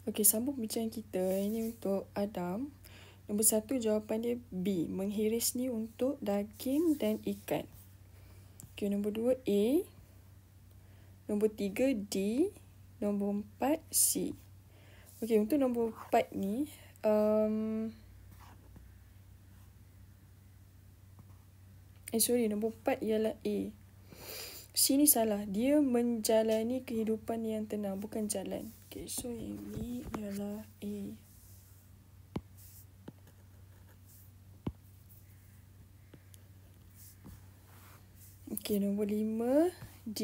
Okey, sambung bincang kita. Ini untuk Adam. Nombor 1, jawapan dia B. Menghiris ni untuk daging dan ikan. Okey, nombor 2, A. Nombor 3, D. Nombor 4, C. Okey, untuk nombor 4 ni, nombor 4 ialah A. C ni salah. Dia menjalani kehidupan yang tenang, bukan jalan. Okay, so yang ni ialah A. Okay, nombor 5, D.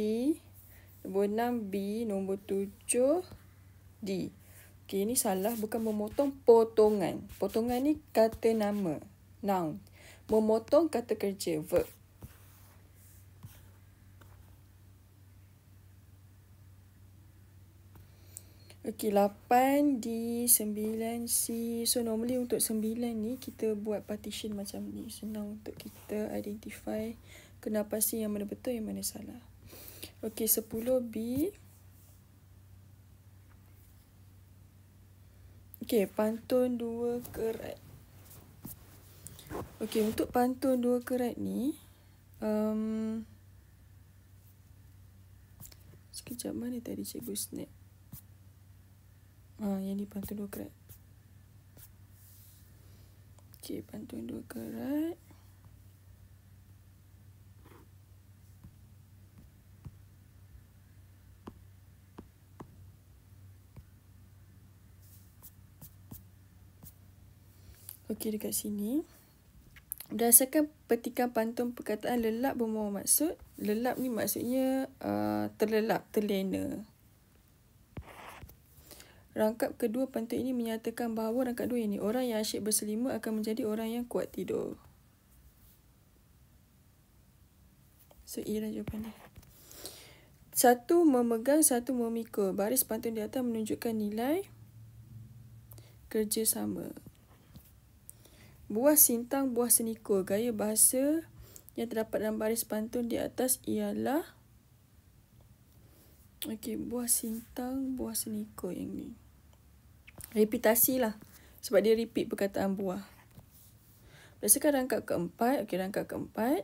Nombor 6, B. Nombor 7, D. Okay, ini salah. Bukan memotong, potongan. Potongan ni kata nama, noun. Memotong kata kerja, verb. Okey, 8 D, 9 C. So, normally untuk 9 ni, kita buat partition macam ni. Senang untuk kita identify kenapa C yang mana betul, yang mana salah. Okey, 10 B. Okey, pantun 2 kerat. Okey, untuk pantun 2 kerat ni, sekejap, mana tadi cikgu snap? Yang ni pantun 2 kerat. Okey, pantun 2 kerat. Okey, dekat sini. Berdasarkan petikan pantun perkataan lelap bermula maksud. Lelap ni maksudnya terlelap, terlena. Rangkap kedua pantun ini menyatakan bahawa rangkap 2 ini, orang yang asyik berselimut akan menjadi orang yang kuat tidur. So, A lah jawapan dia. 1 memegang, 1 memikul. Baris pantun di atas menunjukkan nilai kerjasama. Buah sintang, buah senikul. Gaya bahasa yang terdapat dalam baris pantun di atas ialah buah sintang, buah senikul yang ni. Repitasi lah. Sebab dia repeat perkataan buah. Berdasarkan rangkap keempat. Rangkap keempat.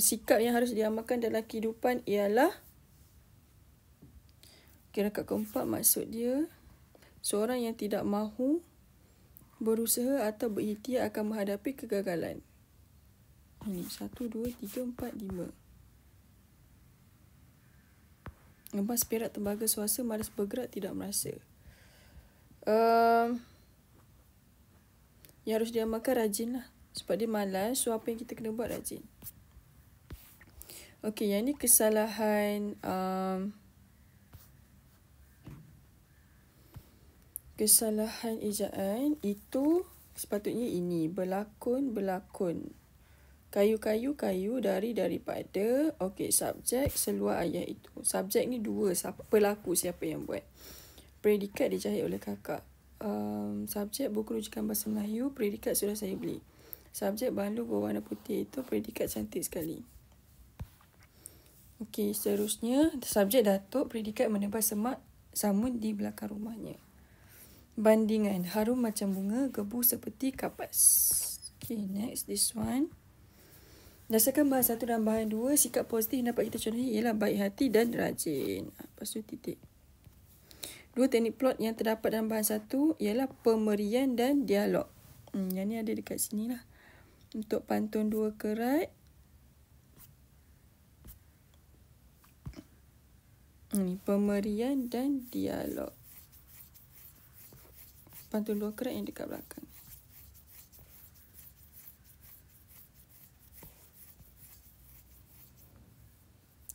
Sikap yang harus diamalkan dalam kehidupan ialah. Rangkap keempat maksud dia, seorang yang tidak mahu berusaha atau berikhtiar akan menghadapi kegagalan. Ini 1, 2, 3, 4, 5. Ngebas perak tembaga suasa, malas bergerak, tidak merasa. Yang harus diamalkan rajin lah. Sebab dia malas, so apa yang kita kena buat rajin. Okey, yang ni kesalahan kesalahan ejaan. Itu sepatutnya ini. Berlakon, berlakon. Kayu-kayu, kayu, daripada. Okey, subjek, seluar ayat itu. Subjek ni 2. Pelaku siapa yang buat. Predikat dijahit oleh kakak. Subjek buku rujukan bahasa Melayu. Predikat sudah saya beli. Subjek bandung berwarna putih itu. Predikat cantik sekali. Okey, seterusnya. Subjek Datuk. Predikat menebas semak samun di belakang rumahnya. Bandingan. Harum macam bunga, gebu seperti kapas. Okey, next. This one. Berdasarkan bahan 1 dan bahan 2, sikap positif yang dapat kita contohi ialah baik hati dan rajin. Lepas tu titik. 2 teknik plot yang terdapat dalam bahan 1 ialah pemberian dan dialog. Yang ni ada dekat sini lah. Untuk pantun 2 kerat. Ini pemberian dan dialog. Pantun 2 kerat yang dekat belakang.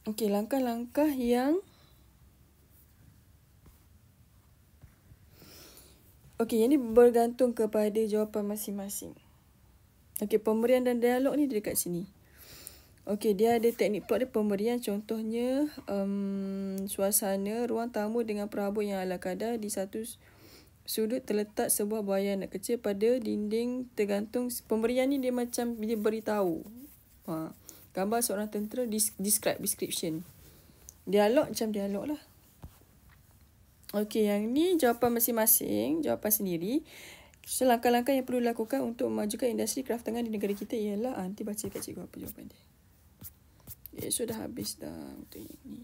Okey, langkah-langkah yang yang ni bergantung kepada jawapan masing-masing. Okey, pemberian dan dialog ni dekat sini. Okey, dia ada teknik plot dia pemberian. Contohnya, suasana ruang tamu dengan perabot yang ala kadar. Di satu sudut terletak sebuah buaya anak kecil, pada dinding tergantung. Pemberian ni dia macam dia beritahu. Gambar seorang tentera, description. Dialog macam dialog lah. Okey, yang ni jawapan masing-masing, jawapan sendiri. So, langkah-langkah yang perlu dilakukan untuk memajukan industri kraftangan di negara kita ialah, nanti baca kat cikgu apa jawapan dia. So dah habis dah untuk ini.